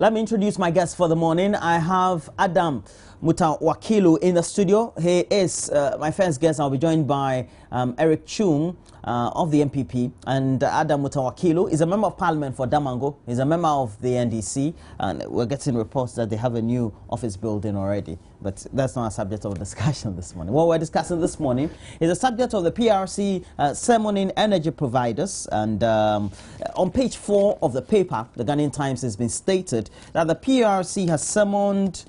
Let me introduce my guest for the morning. I have Adam Mutawakilu in the studio. He is my first guest. I'll be joined by Eric Chung of the MPP. And Adam Mutawakilu is a member of parliament for Damongo. He's a member of the NDC. And we're getting reports that they have a new office building already. But that's not a subject of discussion this morning. What we're discussing this morning is a subject of the PRC summoning energy providers. And on page 4 of the paper, the Ghanaian Times, has been stated that the PRC has summoned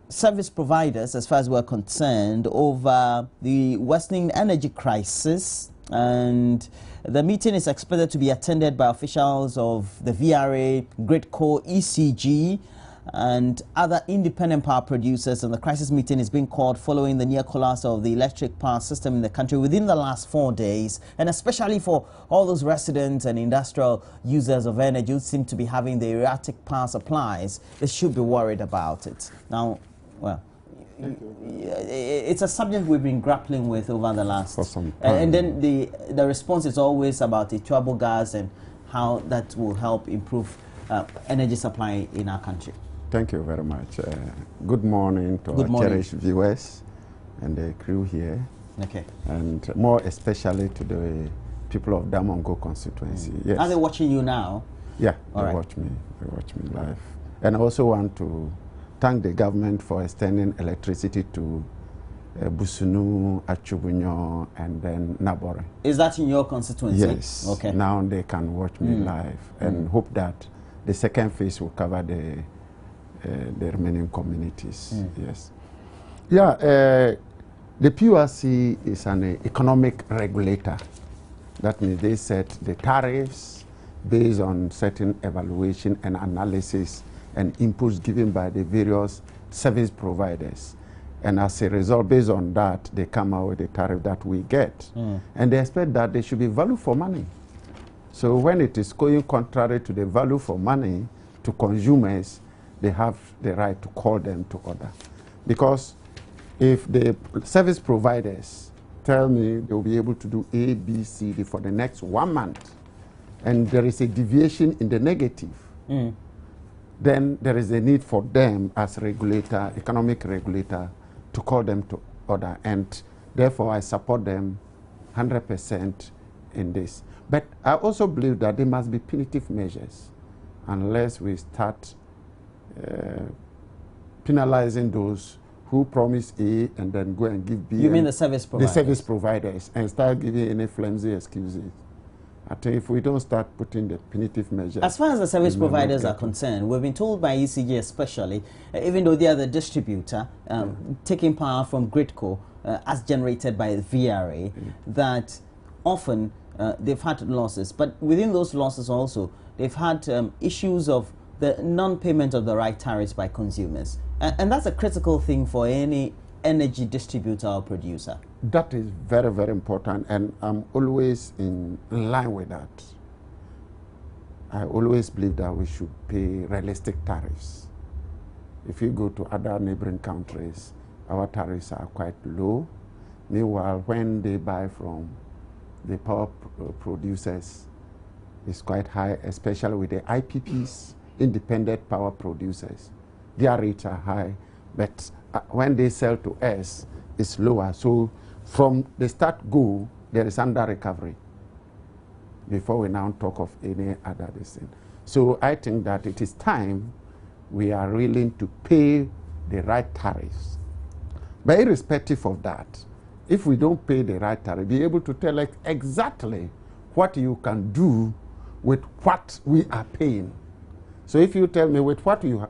service providers, as far as we're concerned, over the worsening energy crisis. And the meeting is expected to be attended by officials of the VRA, GridCo, ECG, and other independent power producers. And the crisis meeting is being called following the near collapse of the electric power system in the country within the last 4 days. And especially for all those residents and industrial users of energy who seem to be having the erratic power supplies, they should be worried about it. Now, well, it's a subject we've been grappling with over the last for some time. And then the response is always about the trouble gas and how that will help improve energy supply in our country. Thank you very much. Good morning to our cherished viewers and the crew here. Okay. And more especially to the people of Damongo constituency. Yes. Are they watching you now? Yeah, they watch me. They watch me live. And I also want to thank the government for extending electricity to Busunu, Achubunyo, and then Nabore. Is that in your constituency? Yes. Okay. Now they can watch me live and hope that the second phase will cover the remaining communities. Yes. Yeah. The PRC is an economic regulator. That means they set the tariffs based on certain evaluation and analysis and inputs given by the various service providers. And as a result, based on that, they come out with the tariff that we get. And they expect that there should be value for money. So when it is going contrary to the value for money to consumers, they have the right to call them to order. Because if the service providers tell me they will be able to do A, B, C, D for the next 1 month, and there is a deviation in the negative, then there is a need for them as regulator, economic regulator, to call them to order. And therefore, I support them 100% in this. But I also believe that there must be punitive measures unless we start penalizing those who promise A and then go and give B. You mean the service providers? The service providers, and start giving any flimsy excuses. I think if we don't start putting the punitive measures... As far as the service providers are concerned, we've been told by ECG especially, even though they are the distributor, taking power from GridCo as generated by the VRA, that often they've had losses. But within those losses also, they've had issues of the non-payment of the right tariffs by consumers. And that's a critical thing for any energy distributor or producer. That is very, very important, and I'm always in line with that. I always believe that we should pay realistic tariffs. If you go to other neighboring countries, our tariffs are quite low. Meanwhile, when they buy from the power producers, it's quite high, especially with the IPPs, independent power producers. Their rates are high, but when they sell to us, it's lower. So from the start go, there is under recovery before we now talk of any other thing. So I think that it is time we are willing to pay the right tariffs. But irrespective of that, if we don't pay the right tariff, be able to tell us exactly what you can do with what we are paying. So if you tell me with what you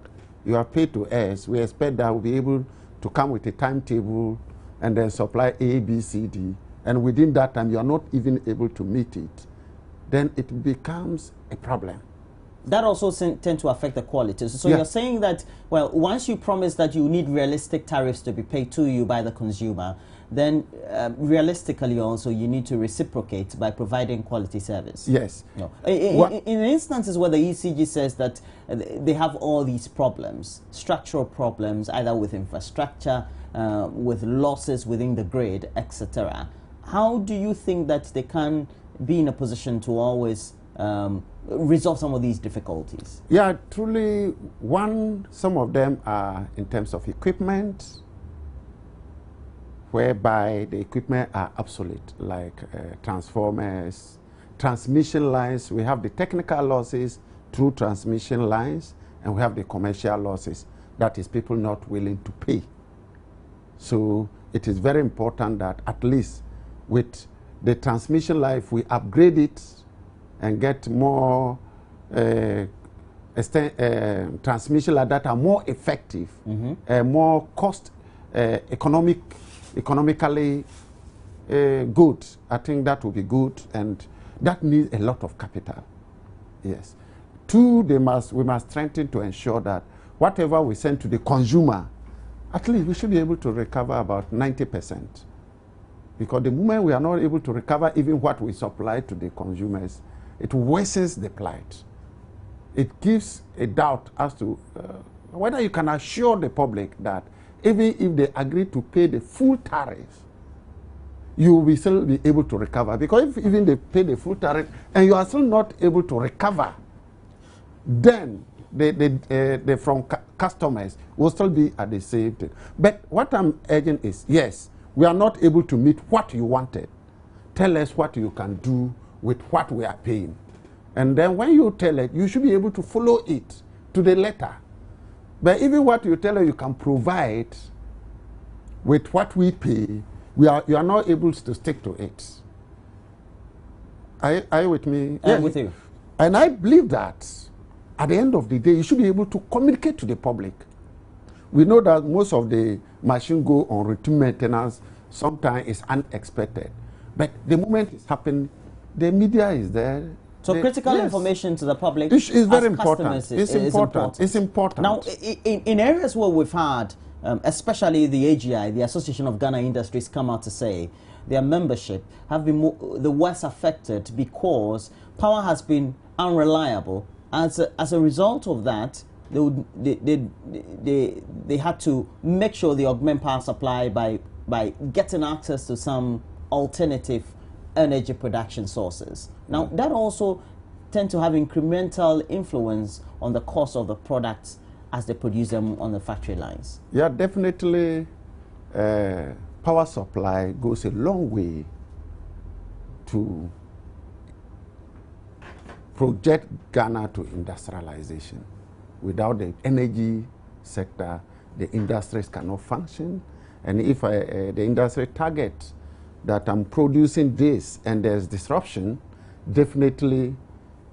are paid to us, we expect that we'll be able to come with a timetable and then supply A, B, C, D, and within that time you are not even able to meet it, then it becomes a problem. That also tend to affect the quality. So you're saying that, well, once you promise that you need realistic tariffs to be paid to you by the consumer, then realistically also you need to reciprocate by providing quality service. Yes. No. In instances where the ECG says that they have all these problems, structural problems, either with infrastructure, with losses within the grid, etc., how do you think that they can be in a position to always resolve some of these difficulties? Yeah, truly, some of them are in terms of equipment, whereby the equipment are obsolete, like transformers, transmission lines. We have the technical losses through transmission lines, and we have the commercial losses, that is people not willing to pay. So it is very important that at least with the transmission line, if we upgrade it and get more transmission lines that are more effective, more economically good, I think that will be good, and that needs a lot of capital. Yes. Two, we must strengthen to ensure that whatever we send to the consumer, at least we should be able to recover about 90%. Because the moment we are not able to recover even what we supply to the consumers, it worsens the plight. It gives a doubt as to whether you can assure the public that even if they agree to pay the full tariff, you will still be able to recover. Because if even they pay the full tariff and you are still not able to recover, then from customers will still be at the same thing. But what I'm urging is, yes, we are not able to meet what you wanted. Tell us what you can do with what we are paying. And then when you tell it, you should be able to follow it to the letter. But even what you tell us you can provide with what we pay, you are not able to stick to it. Are you with me? Yeah, with you. And I believe that at the end of the day, you should be able to communicate to the public. We know that most of the machine go on routine maintenance. Sometimes it's unexpected. But the moment it's happened, the media is there. So critical information to the public is very important. It's important. It's important. Now, in areas where we've had, especially the AGI, the Association of Ghana Industries, come out to say their membership have been the worst affected because power has been unreliable. As a result of that, they had to make sure they augment power supply by getting access to some alternative energy production sources. Now, that also tend to have incremental influence on the cost of the products as they produce them on the factory lines. Yeah, definitely. Power supply goes a long way to project Ghana to industrialization. Without the energy sector, the industries cannot function. And if the industry targets that I'm producing this and there's disruption, definitely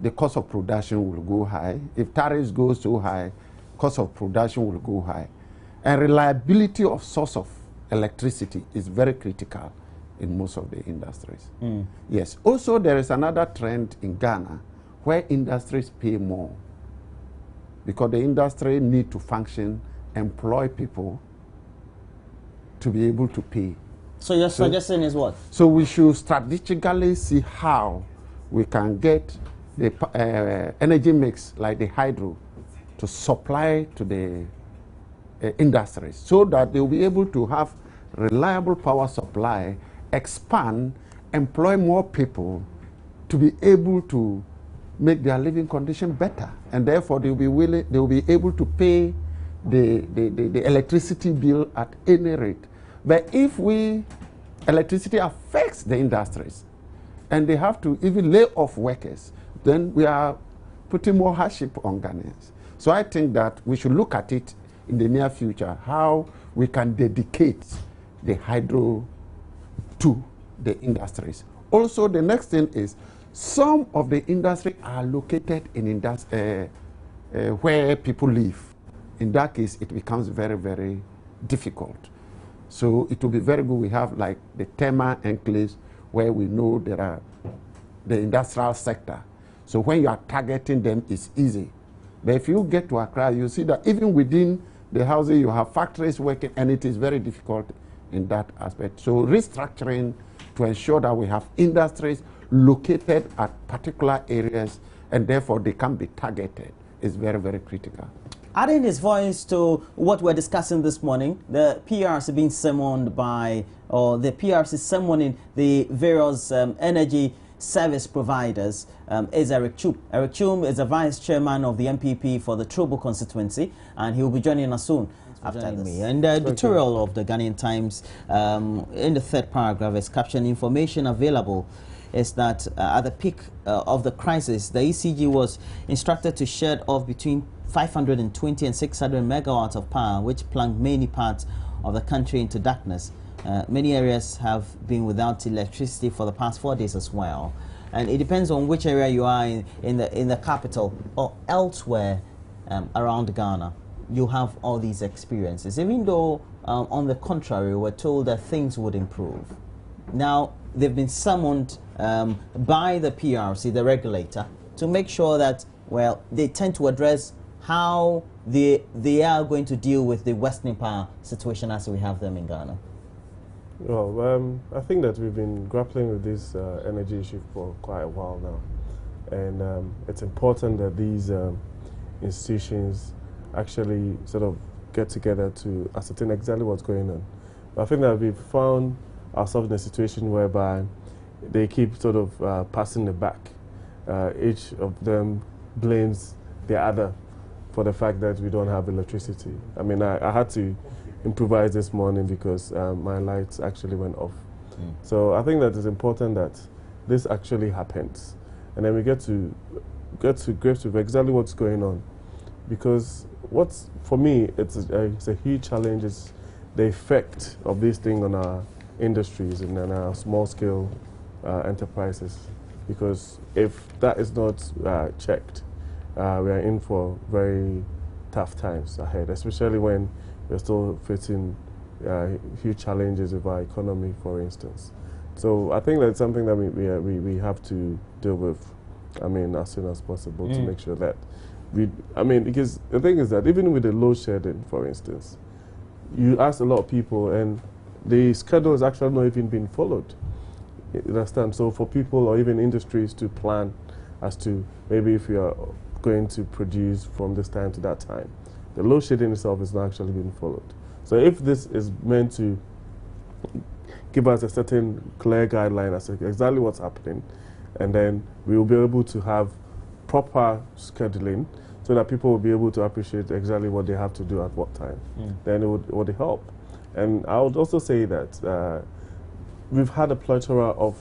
the cost of production will go high. If tariffs go so high, cost of production will go high. And reliability of source of electricity is very critical in most of the industries. Yes. Also, there is another trend in Ghana where industries pay more because the industry need to function, employ people to be able to pay. So your suggestion is what? So we should strategically see how we can get the energy mix like the hydro to supply to the industries so that they will be able to have reliable power supply, expand, employ more people to be able to make their living condition better, and therefore they will be able to pay the electricity bill at any rate. But if electricity affects the industries and they have to even lay off workers, then we are putting more hardship on Ghanaians. So I think that we should look at it in the near future, how we can dedicate the hydro to the industries. Also, the next thing is some of the industry are located in where people live. In that case, it becomes very, very difficult. So it will be very good. We have like the Tema enclaves where we know there are the industrial sector. So when you are targeting them, it's easy. But if you get to Accra, you see that even within the housing, you have factories working, and it is very difficult in that aspect. So restructuring to ensure that we have industries located at particular areas and therefore they can be targeted is very, very critical. Adding his voice to what we're discussing this morning, the PRC being summoned by, or the PRC summoning the various energy service providers is Eric Chum. Eric Chum is the vice chairman of the MPP for the Trobo constituency, and he will be joining us soon after me. And the editorial of the Ghanaian Times in the third paragraph is captioned, information available is that at the peak of the crisis, the ECG was instructed to shed off between 520 and 600 megawatts of power, which plunged many parts of the country into darkness. Many areas have been without electricity for the past 4 days as well. And it depends on which area you are in the capital or elsewhere around Ghana. You have all these experiences, even though on the contrary, we're told that things would improve. Now, they've been summoned by the PRC, the regulator, to make sure that, well, they tend to address how they are going to deal with the Western power situation as we have them in Ghana. Well, I think that we've been grappling with this energy issue for quite a while now. And it's important that these institutions actually sort of get together to ascertain exactly what's going on. But I think that we've found ourselves in a situation whereby they keep sort of passing the back. Each of them blames the other for the fact that we don't have electricity. I mean, I had to improvise this morning because my lights actually went off. So I think that it's important that this actually happens, and then we get to grips with exactly what's going on. Because for me, it's a huge challenge is the effect of this thing on our industries and on our small-scale enterprises. Because if that is not checked, we are in for very tough times ahead, especially when we're still facing huge challenges with our economy, for instance. So I think that's something that we have to deal with, I mean, as soon as possible to make sure that because the thing is that even with the load shedding, for instance, you ask a lot of people and the schedule is actually not even being followed. You understand? So for people or even industries to plan as to maybe if you are going to produce from this time to that time, the load shedding itself is not actually being followed. So if this is meant to give us a certain clear guideline as to exactly what's happening, and then we will be able to have proper scheduling so that people will be able to appreciate exactly what they have to do at what time, then it would help. And I would also say that we've had a plethora of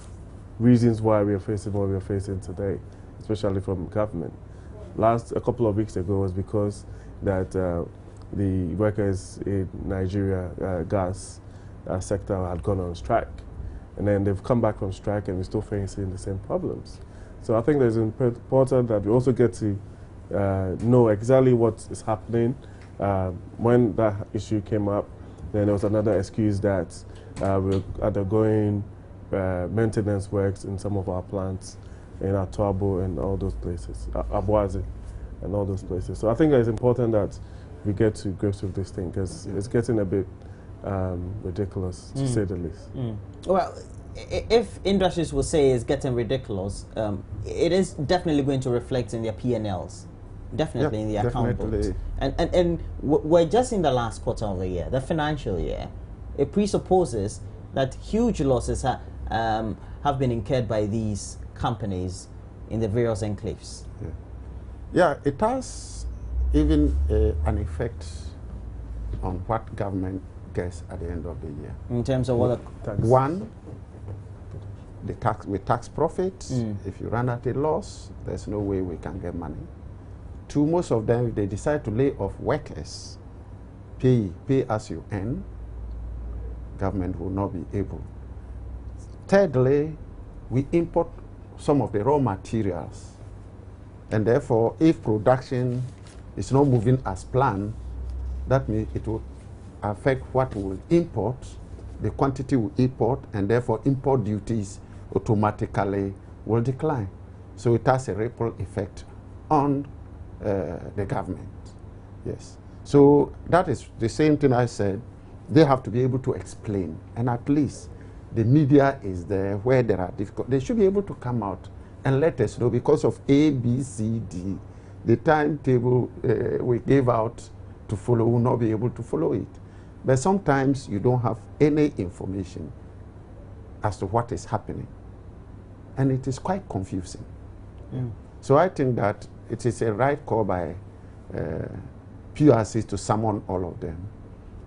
reasons why we are facing what we are facing today, especially from government. A couple of weeks ago was because that the workers in Nigeria gas sector had gone on strike. And then they've come back from strike and we're still facing the same problems. So I think it's important that we also get to know exactly what is happening. When that issue came up, then there was another excuse that we're undergoing maintenance works in some of our plants in Atuabo and all those places, Abuazi and all those places. So I think it's important that we get to grips with this thing because it's getting a bit ridiculous, to say the least. Well, if industries will say it's getting ridiculous, it is definitely going to reflect in their P&Ls, definitely in the account books. And we're just in the last quarter of the year, the financial year. It presupposes that huge losses have been incurred by these companies in the various enclaves. Yeah, it has even an effect on what government gets at the end of the year. In terms of what? One, with tax profits, if you run at a loss, there's no way we can get money. Two, most of them, if they decide to lay off workers, pay as you earn, government will not be able. Thirdly, we import some of the raw materials, and therefore, if production is not moving as planned, that means it will affect what we will import, the quantity we import, and therefore import duties automatically will decline. So it has a ripple effect on the government. Yes. So that is the same thing I said. They have to be able to explain, and at least the media is there where there are difficulties. They should be able to come out and let us know because of A, B, C, D. The timetable we gave out to follow will not be able to follow it. But sometimes you don't have any information as to what is happening. and it is quite confusing. Mm. So I think that it is a right call by PRCs to summon all of them.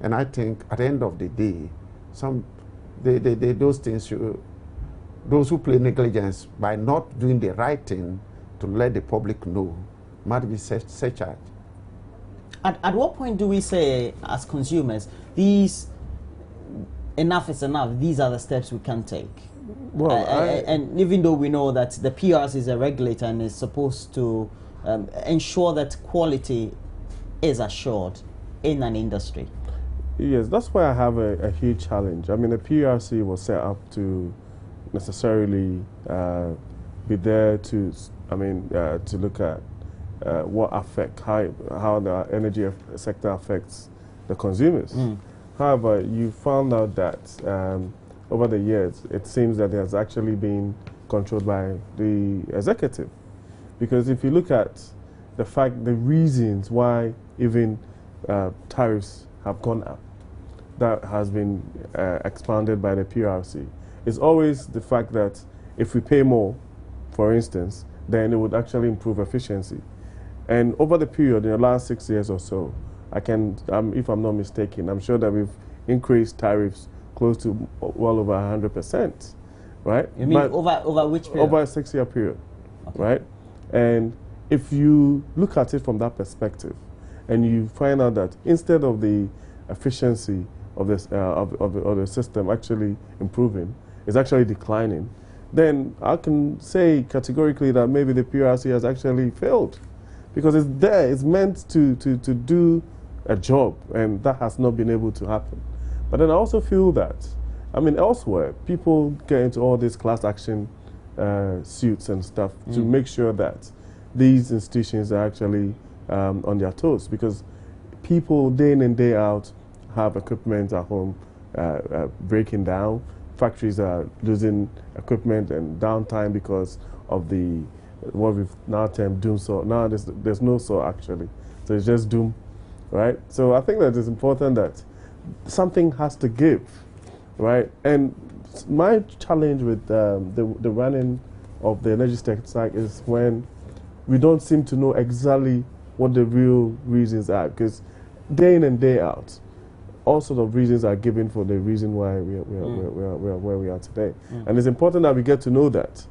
And I think at the end of the day, those things, those who play negligence by not doing the right thing to let the public know, might be set charged. At what point do we say, as consumers, enough is enough, these are the steps we can take? Well, and even though we know that the PRC is a regulator and is supposed to ensure that quality is assured in an industry. Yes, that's why I have a huge challenge. I mean, the PRC was set up to necessarily be there to, to look at how the energy sector affects the consumers. Mm. However, you found out that over the years, it seems that it has actually been controlled by the executive. Because if you look at the reasons why even tariffs have gone up, that has been expounded by the PRC. It's always the fact that if we pay more, for instance, then it would actually improve efficiency. And over the period, in the last 6 years or so, if I'm not mistaken, I'm sure that we've increased tariffs close to well over 100%, right? You mean over which period? Over a 6-year period, okay. Right? And if you look at it from that perspective, and you find out that instead of the efficiency of this of the system actually improving, it's actually declining, then I can say categorically that maybe the PRC has actually failed, because it's there, it's meant to do a job, and that has not been able to happen. But then I also feel that, elsewhere, people get into all these class action suits and stuff to make sure that these institutions are actually on their toes, because people day in and day out have equipment at home breaking down. Factories are losing equipment and downtime because of what we've now termed doom saw. Now there's no saw actually, so it's just doom, right? So I think that it's important that something has to give, right? And my challenge with the running of the energy sector is when we don't seem to know exactly what the real reasons are, because day in and day out, all sorts of reasons are given for the reason why we are where we are today. And it's important that we get to know that.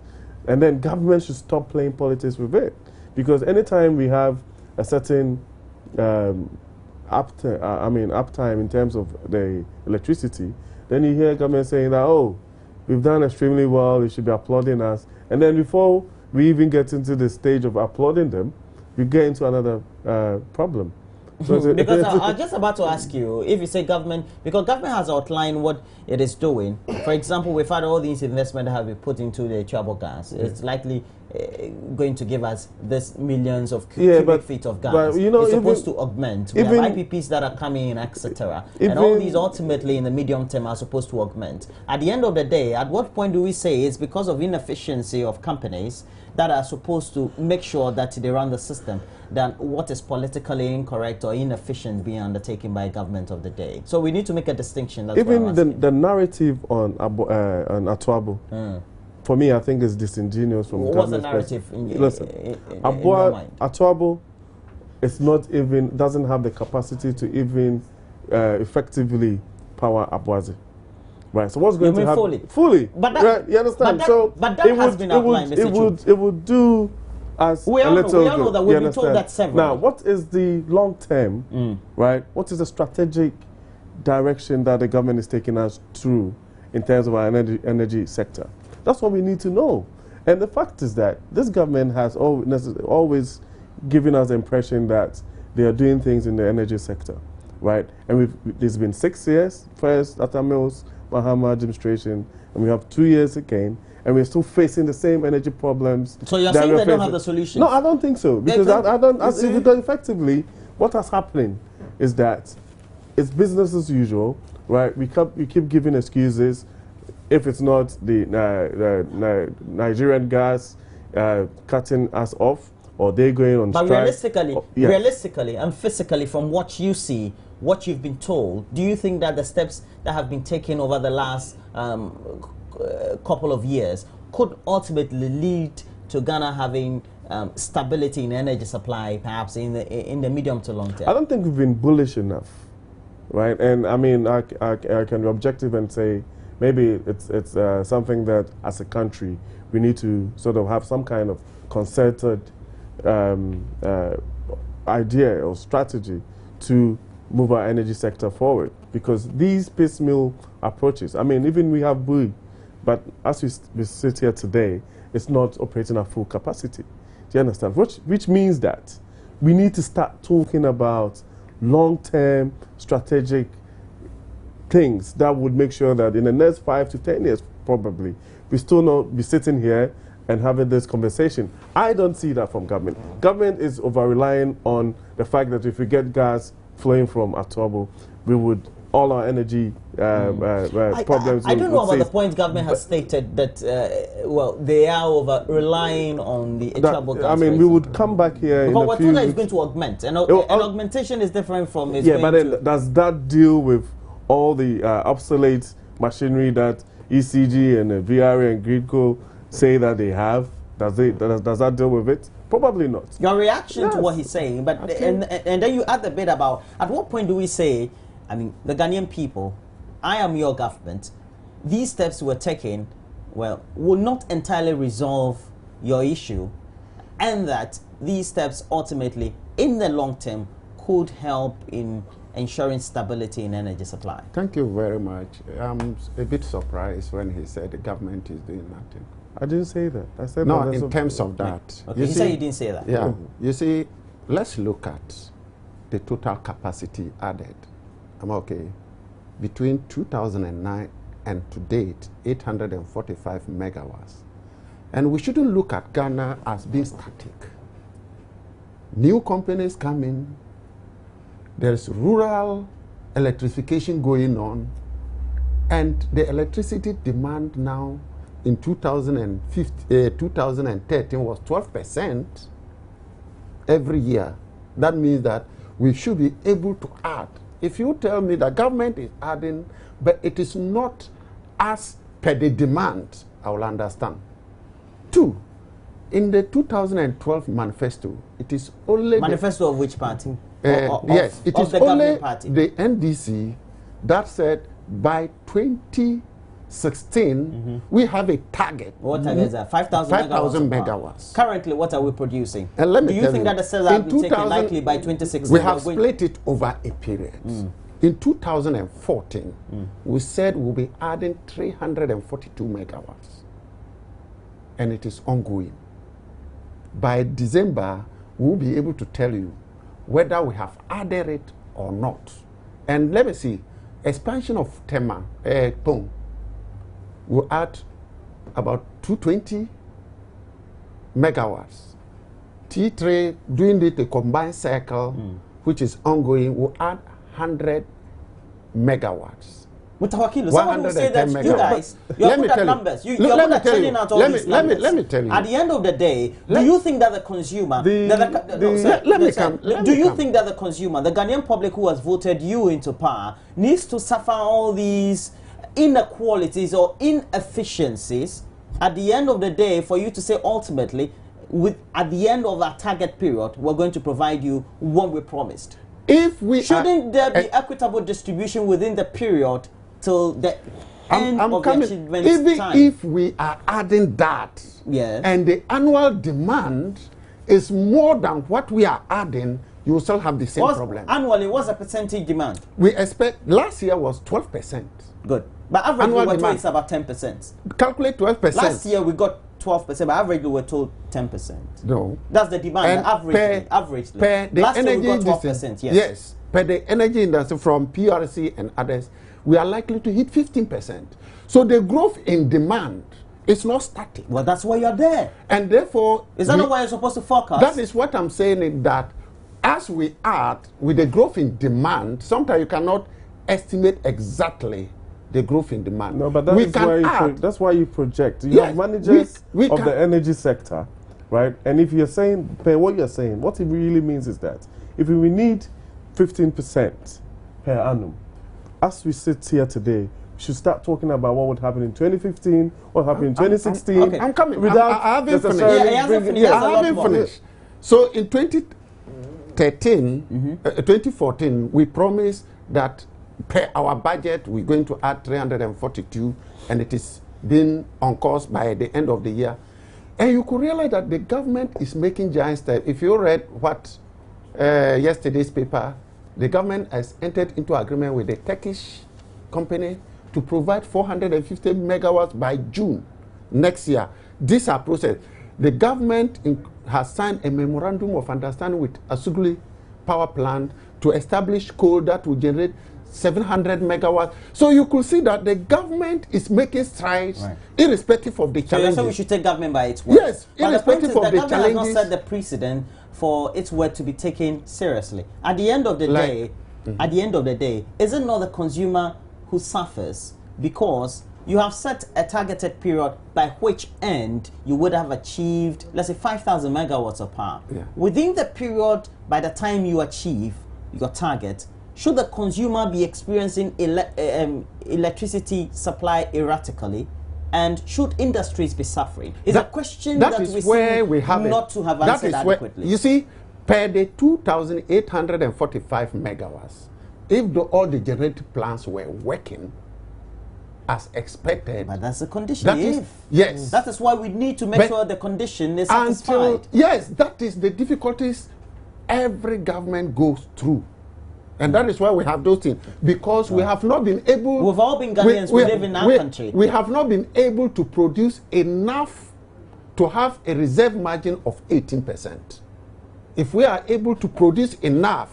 And then government should stop playing politics with it. Because anytime we have a certain uptime in terms of the electricity, then you hear government saying that, oh, we've done extremely well, they should be applauding us. And then before we even get into the stage of applauding them, we get into another problem. So because I was just about to ask you, if you say government, because government has outlined what it is doing. For example, we've had all these investments that have been put into the Chabo gas. It's likely going to give us this millions of cubic feet of gas. But, you know, it's supposed to augment. We have IPPs that are coming in, etc. And all these ultimately in the medium term are supposed to augment. At the end of the day, at what point do we say it's because of inefficiency of companies that are supposed to make sure that they run the system than what is politically incorrect or inefficient being undertaken by government of the day? So we need to make a distinction. That's even the narrative on Atuabo, for me, I think is disingenuous from what's the narrative in your mind? Atuabo is not even, doesn't have the capacity to even effectively power Abuazi. Right, so what's going to happen? Fully. But that, right, you understand? But that has been outlined, it would do us we all know that we've been told that several. Now, what is the long term, right? What is the strategic direction that the government is taking us through in terms of our energy sector? That's what we need to know. And the fact is that this government has always given us the impression that they are doing things in the energy sector, right? And there's been 6 years, first Atta Mills Mahama administration, and we have 2 years again, and we're still facing the same energy problems. So you're saying they don't have the solution? No, I don't think so, because because effectively, what has happened is that it's business as usual, right? We keep giving excuses. If it's not the Nigerian gas cutting us off, or they going on strike. But realistically and physically, from what you see, what you've been told, do you think that the steps that have been taken over the last couple of years could ultimately lead to Ghana having stability in energy supply, perhaps in the medium to long term? I don't think we've been bullish enough, right? And I mean, I can be objective and say maybe it's something that as a country we need to sort of have some kind of concerted idea or strategy to move our energy sector forward, because these piecemeal approaches, I mean, even we have BUI, but as we sit here today, it's not operating at full capacity. Do you understand? Which means that we need to start talking about long-term strategic things that would make sure that in the next 5 to 10 years, probably, we still not be sitting here and having this conversation. I don't see that from government. Government is over-relying on the fact that if we get gas flowing from Atobo, we would, all our energy problems. I don't know about the point government has stated that, well, they are over-relying on the Atobo gas. I mean, we would come back here in a few we're told that it's going to augment, and augmentation is different from... But then does that deal with all the obsolete machinery that ECG and VRA and Gridco say that they have? Does that deal with it? Probably not. Your reaction to what he's saying, but and then you add the bit about at what point do we say, I mean, the Ghanaian people, I am your government. These steps we're taking, well, will not entirely resolve your issue, and that these steps ultimately, in the long term, could help in ensuring stability in energy supply. Thank you very much. I'm a bit surprised when he said the government is doing nothing. I didn't say that. I said no, that in terms of that. Okay, you said you didn't say that. Yeah. You see, let's look at the total capacity added. I'm okay. Between 2009 and to date, 845 megawatts. And we shouldn't look at Ghana as being static. New companies come in. There's rural electrification going on. And the electricity demand now in 2013 was 12% every year. That means that we should be able to add. If you tell me the government is adding, but it is not as per the demand, I will understand. 2, in the 2012 manifesto, it is only... Manifesto of which party? Yes, it is only the NDC that said by 2016, we have a target. What target is that? 5,000 megawatts. Currently, what are we producing? And let me Do you think that the sales will be taken likely by 2016? We have split it over a period. In 2014, we said we'll be adding 342 megawatts. And it is ongoing. By December, we'll be able to tell you whether we have added it or not. And let me see, expansion of Tema, Pong, will add about 220 megawatts. T3, doing the combined cycle, which is ongoing, will add 100 megawatts. Mutawakilu, someone will say that you guys, you're good at numbers. You're good at telling out all these numbers. Let me tell you. At the end of the day, do you think that the consumer, do you think that the consumer, the Ghanaian public who has voted you into power, needs to suffer all these inequalities or inefficiencies at the end of the day for you to say ultimately, at the end of our target period, we're going to provide you what we promised? Shouldn't there be equitable distribution within the period till the end of the achievement time? If we are adding that, and the annual demand is more than what we are adding, you will still have the same problem. Annually, what's the percentage demand? We expect, last year was 12%. Good. But averagely, we're told it's about 10%. Calculate 12%. Last year, we got 12%, but averagely, we're told 10%. No. That's the demand, averagely. Last year, we got 12%, yes. Per the energy industry from PRC and others, we are likely to hit 15%. So the growth in demand is not static. Well, that's why you're there. And therefore... Is that not why you're supposed to forecast? That is what I'm saying, is that as we add with the growth in demand, sometimes you cannot estimate exactly the growth in demand. No, but that's why you project. You have managers of the energy sector, right? And if you're saying, what you're saying, what it really means is that if we need 15% per annum, as we sit here today, should start talking about what would happen in 2015, what happened in 2016. okay. I'm coming. Without I haven't finished. necessarily Yeah, he hasn't bringing- finished. I haven't finished. So in 2014, we promised that per our budget, we're going to add 342, and it is being on course by the end of the year. And you could realize that the government is making giant steps. If you read what yesterday's paper, the government has entered into agreement with the Turkish company to provide 450 megawatts by June next year. These are process. The government has signed a memorandum of understanding with Asugli Power Plant to establish coal that will generate 700 megawatts. So you could see that the government is making strides, Right. irrespective of the So you're challenges. saying we should take government by its word? Yes, but the point is irrespective of the the government has not challenges. set the precedent for its word to be taken seriously. At the end of the day, is it not the consumer who suffers because you have set a targeted period by which end you would have achieved, let's say, 5,000 megawatts of power. Yeah. Within the period, by the time you achieve your target, should the consumer be experiencing electricity supply erratically? And should industries be suffering? It's a question that is we where seem we have not it. to have That answered is where- adequately. you see, per the 2,845 megawatts, if all the generating plants were working as expected, But that's the condition. that is, yes. That is why we need to make But sure the condition is until, satisfied. yes, that is the difficulties every government goes through. And that is why we have those things. Because we have not been able... We've all been Ghanaians, we live in our country. We have not been able to produce enough to have a reserve margin of 18%. If we are able to produce enough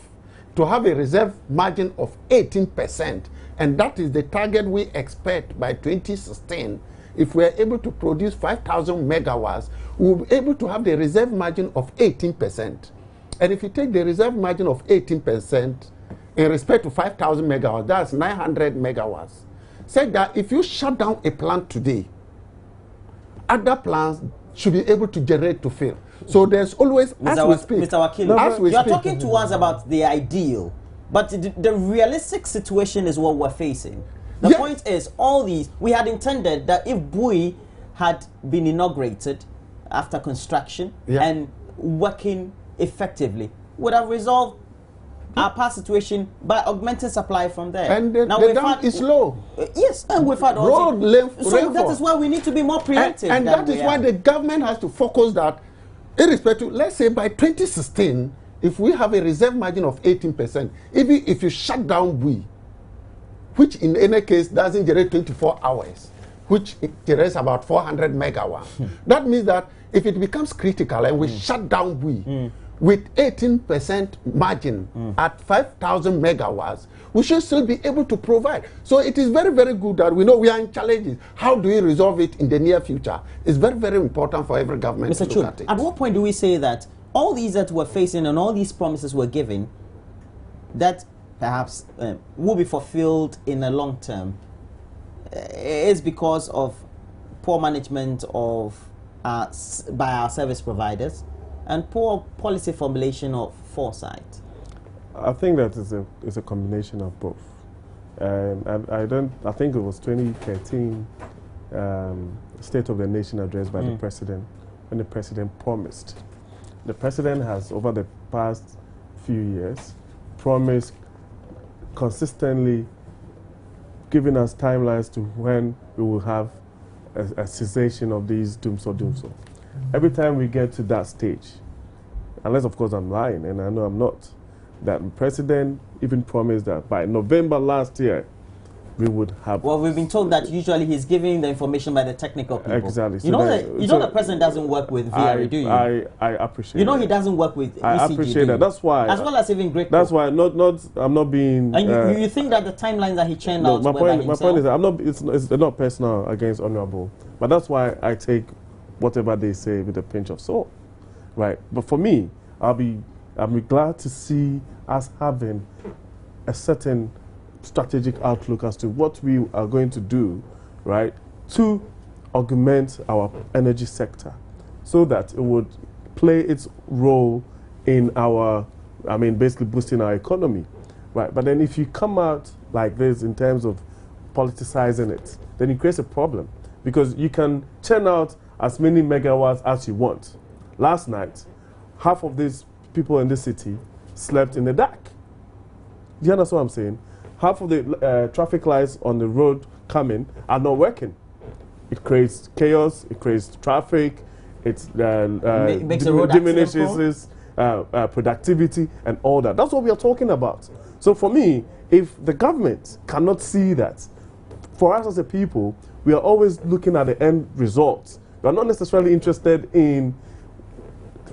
to have a reserve margin of 18%, and that is the target we expect by 2016, if we are able to produce 5,000 megawatts, we will be able to have the reserve margin of 18%. And if you take the reserve margin of 18%, in respect to 5,000 megawatts, that's 900 megawatts. Said that if you shut down a plant today, other plants should be able to generate to fill. So there's always, as we speak, Mr. Wakilu, as we you're speak, talking to us about the ideal, but the realistic situation is what we're facing. The Yeah. point is, all these, we had intended that if Bui had been inaugurated after construction Yeah. and working effectively, would have resolved our past situation by augmenting supply from there. and the we've dam had- is low. Yes, and we've had all Road length, so that rainfall. is why we need to be more preemptive. And than that we is why are. the government has to focus that, irrespective, let's say by 2016, if we have a reserve margin of 18%, even if you shut down Bui, which in any case doesn't generate 24 hours, which it generates about 400 megawatts, that means that if it becomes critical and we shut down Bui, with 18% margin at 5,000 megawatts, we should still be able to provide. So it is very, very good that we know we are in challenges. How do we resolve it in the near future? It's very, very important for every government Mr. to look at it. At what point do we say that all these that we're facing and all these promises we're giving, that perhaps will be fulfilled in the long term, is because of poor management of by our service providers and poor policy formulation of foresight? I think that is a combination of both. I think it was 2013 State of the Nation address by the President, when the President promised. The President has, over the past few years, promised consistently giving us timelines to when we will have a cessation of these doomsday. Every time we get to that stage, unless of course I'm lying, and I know I'm not, that the President even promised that by November last year, we would have... Well, we've been told that usually he's giving the information by the technical people. Exactly. You know, the President doesn't work with VRE, do you? I appreciate You know that. he doesn't work with ECG, I appreciate do that. you? That's why... As well as even Great That's why I'm not being... And you think that the timelines that he churned out were by himself? My point is that it's not personal against Honorable, but that's why I take whatever they say with a pinch of salt, right? But for me, I'll be glad to see us having a certain strategic outlook as to what we are going to do, right, to augment our energy sector so that it would play its role in our, basically boosting our economy, right? But then if you come out like this in terms of politicizing it, then it creates a problem because you can churn out as many megawatts as you want. Last night, half of these people in this city slept in the dark. Do you understand what I'm saying? Half of the traffic lights on the road coming are not working. It creates chaos, it creates traffic, it makes the road diminishes productivity and all that. That's what we are talking about. So for me, if the government cannot see that, for us as a people, we are always looking at the end results. We are not necessarily interested in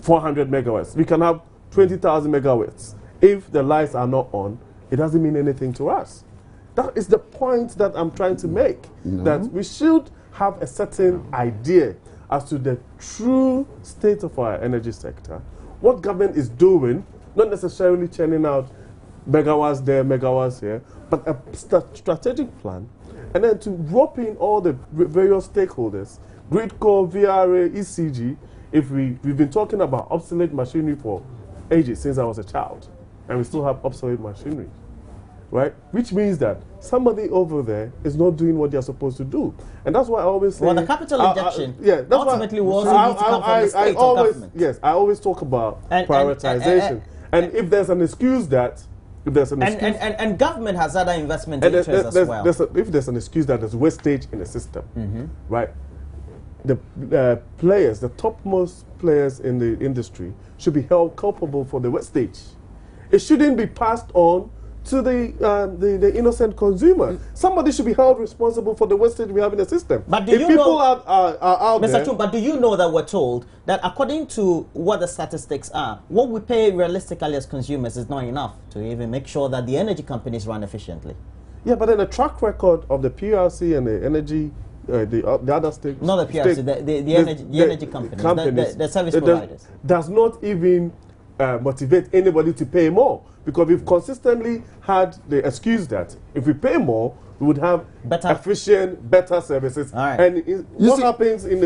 400 megawatts. We can have 20,000 megawatts. If the lights are not on, it doesn't mean anything to us. That is the point that I'm trying to make, that we should have a certain idea as to the true state of our energy sector, what government is doing, not necessarily churning out megawatts there, megawatts here, but a strategic plan, and then to rope in all the various stakeholders, GridCo, VRA, ECG. If we've been talking about obsolete machinery for ages, since I was a child, and we still have obsolete machinery, right? Which means that somebody over there is not doing what they're supposed to do. And that's why I always say... Well, the capital injection that's ultimately was need to come from the state or government. Yes, I always talk about prioritization. And if there's an excuse that... And government has other investment interests as well. If there's an excuse that there's wastage in the system, right? The players, the topmost players in the industry should be held culpable for the wastage. It shouldn't be passed on to the innocent consumer. Somebody should be held responsible for the wastage we have in the system. But do if you people know, are out Mr. there... Chum, but do you know that we're told that according to what the statistics are, what we pay realistically as consumers is not enough to even make sure that the energy companies run efficiently? Yeah, but then the track record of the PRC and the energy, the other states... Not the PRC, the energy companies, the service providers. Does not even motivate anybody to pay more. Because we've consistently had the excuse that if we pay more, we would have efficient, better services. Right. And what happens in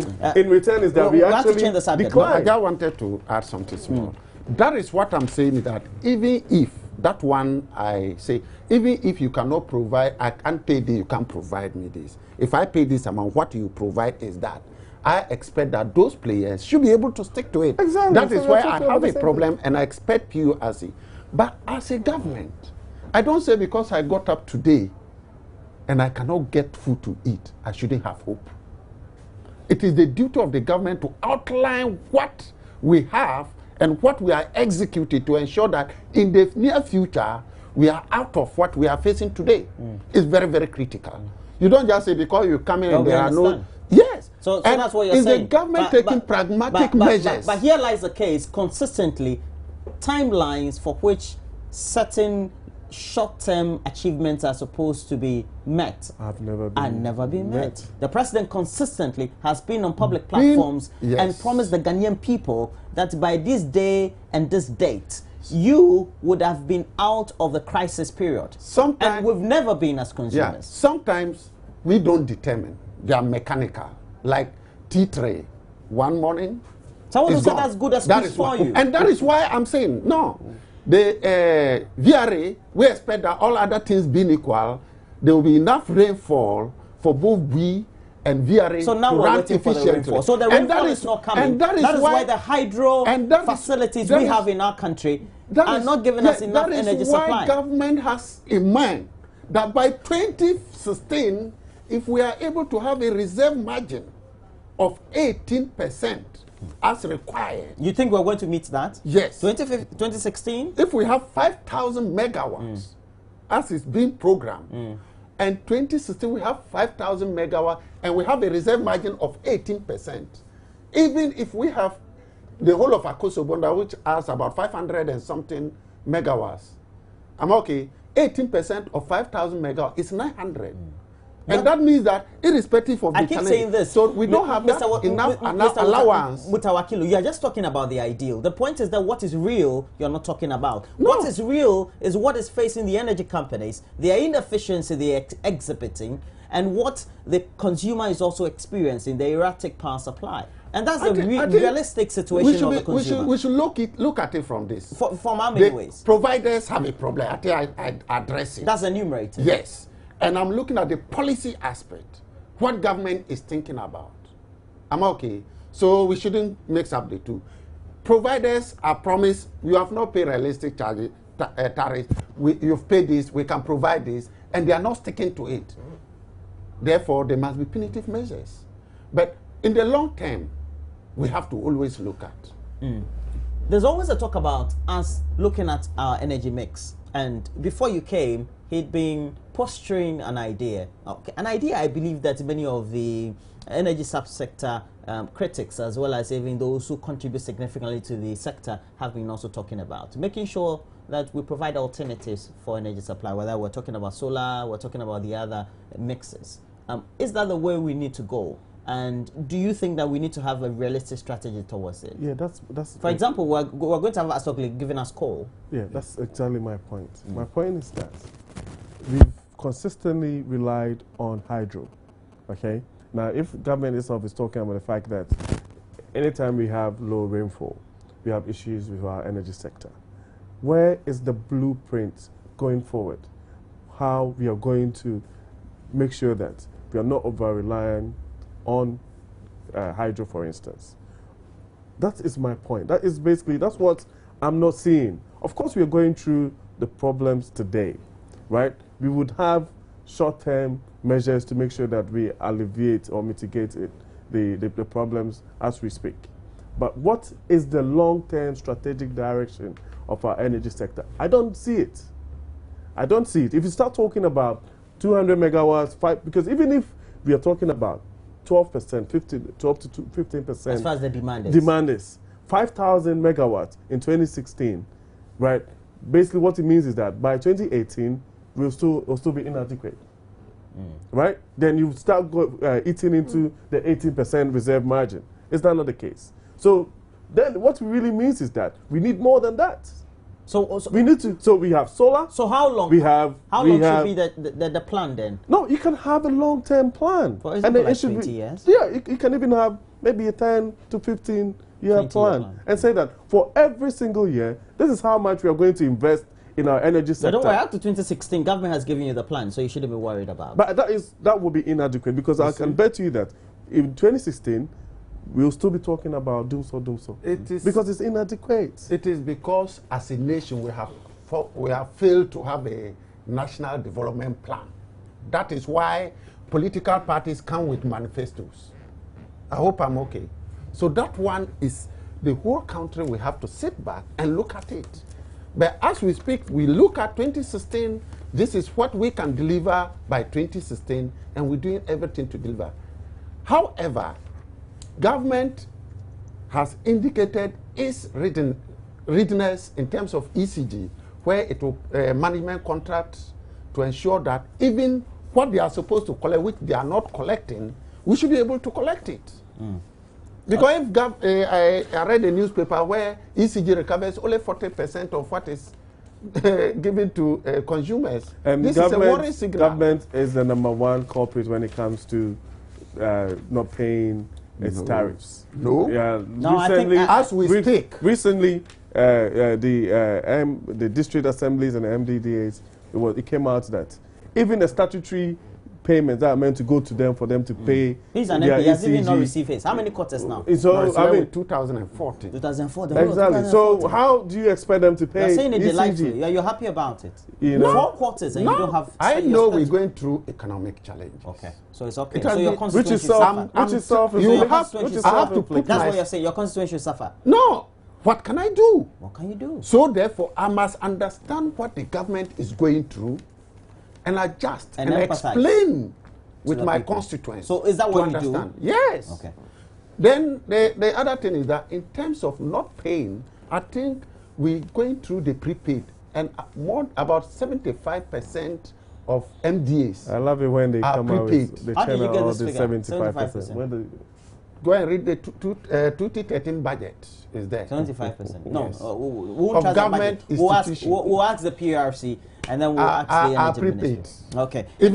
return is that we actually decline. I wanted to add something small. That is what I'm saying, that even if, that one I say, even if you cannot provide, I can't pay this, you can't provide me this. If I pay this amount, what you provide is that. I expect that those players should be able to stick to it. Exactly. That is why I have a problem, and I expect PURC. But as a government, I don't say because I got up today and I cannot get food to eat, I shouldn't have hope. It is the duty of the government to outline what we have and what we are executing to ensure that in the near future, we are out of what we are facing today. It's very, very critical. You don't just say because you come in and there are no... Yes. So that's what you're saying. Is the government taking pragmatic measures? But here lies the case, consistently, timelines for which certain short-term achievements are supposed to be met have never been met. The president consistently has been on public platforms and promised the Ghanaian people that by this day and this date, you would have been out of the crisis period. And we've never been as consumers. Yeah, sometimes we don't determine. They are mechanical. Like T3, one morning, someone who said that's good as good for you. And that is why I'm saying, no. The VRA, we expect that all other things being equal, there will be enough rainfall for both we and VRA so now to we're run waiting for the efficiently. rainfall. So the rainfall is not coming. And that is why the hydro facilities we have in our country are not giving us enough energy supply. That is why government has in mind that by 2016, if we are able to have a reserve margin of 18% as required. You think we're going to meet that? Yes. 2016? If we have 5,000 megawatts as is being programmed, and 2016 we have 5,000 megawatts, and we have a reserve margin of 18%, even if we have the whole of Akosombo, which has about 500 and something megawatts, I'm okay, 18% of 5,000 megawatts is 900. And that means that irrespective of the challenge, saying this. So we don't have enough allowance. Mutawakilu, you're just talking about the ideal. The point is that what is real, you're not talking about. No. What is real is what is facing the energy companies, their inefficiency they're exhibiting, and what the consumer is also experiencing, the erratic power supply. And that's the realistic situation of the consumer. We should look at it from this. From how many ways? Providers have a problem. I think I address it. That's enumerated. Yes. and I'm looking at the policy aspect, what government is thinking about, I'm okay. So we shouldn't mix up the two. Providers are promised, you have not paid realistic charges, tariffs, you've paid this, we can provide this, and they are not sticking to it. Therefore, there must be punitive measures. But in the long term, we have to always look at. There's always a talk about us looking at our energy mix. And before you came, he'd been posturing an idea. Okay. An idea I believe that many of the energy subsector critics, as well as even those who contribute significantly to the sector, have been also talking about. Making sure that we provide alternatives for energy supply, whether we're talking about solar, we're talking about the other mixes. Is that the way we need to go? And do you think that we need to have a realistic strategy towards it? Yeah, that's. For example, we're going to have Asokli giving us coal. Yeah, that's exactly my point. My point is that we've consistently relied on hydro. Okay. Now, if government itself is talking about the fact that anytime we have low rainfall, we have issues with our energy sector, where is the blueprint going forward? How we are going to make sure that we are not over-reliant on hydro, for instance. That is my point. That is basically, that's what I'm not seeing. Of course, we are going through the problems today, right? We would have short-term measures to make sure that we alleviate or mitigate the problems as we speak. But what is the long-term strategic direction of our energy sector? I don't see it. I don't see it. If you start talking about 200 megawatts, because even if we are talking about 12%, 12 to 15%. As far as the demand is. Demand is 5,000 megawatts in 2016, right? Basically, what it means is that by 2018, we'll still be inadequate, right? Then you start eating into the 18% reserve margin. Is that not the case? So then what it really means is that we need more than that. So we need to. So we have solar. So how long? We have. How long should be the plan then? No, you can have a long-term plan. For example, like 20 years. Yeah, you can even have maybe a 10 to 15-year plan, and say that for every single year, this is how much we are going to invest in our energy sector. But don't worry, up to 2016, government has given you the plan, so you shouldn't be worried about. But that will be inadequate, because I can bet you that in 2016. We'll still be talking about doom so. It is because it's inadequate. It is because as a nation we have failed to have a national development plan. That is why political parties come with manifestos. I hope I'm okay. So that one is the whole country. We have to sit back and look at it. But as we speak, we look at 2016. This is what we can deliver by 2016, and we're doing everything to deliver. However, government has indicated its readiness in terms of ECG, where it will management contracts to ensure that even what they are supposed to collect, which they are not collecting, we should be able to collect it. Because if I read a newspaper where ECG recovers only 40% of what is given to consumers. This is a worrying signal. Government is the #1 culprit when it comes to not paying its tariffs. No. Yeah. No, recently, I think as we speak. Recently, the district assemblies and the MDDAs, it came out that even the statutory payments that are meant to go to them for them to pay. He's an MP. He has even not received his. How many quarters now? So I mean, 2014. 2014. Exactly. So how do you expect them to pay? You're saying it ECG? delightfully. You're happy about it. You know? 4 quarters and you don't have. I know we're going through economic challenges. Okay, so it's okay. It So has your been- constituency Which is self. you have to put That's my- what you're saying. Your constituency will suffer. No. What can I do? What can you do? So therefore, I must understand what the government is going through and adjust And and empathize explain with the my people. constituents. So is that to what you do? understand. Yes. Okay. Then the other thing is that in terms of not paying, I think we're going through the prepaid, and about 75% of MDAs. I love it when they come out prepaid. with the How did you channel get all this the figure? 75%. When Go and read the 2013 budget. Is there 75%. No, Yes. we'll Of trust the government budget. We'll ask institution. we'll ask the PRC and then we'll ask the energy prepaid. ministry. Okay.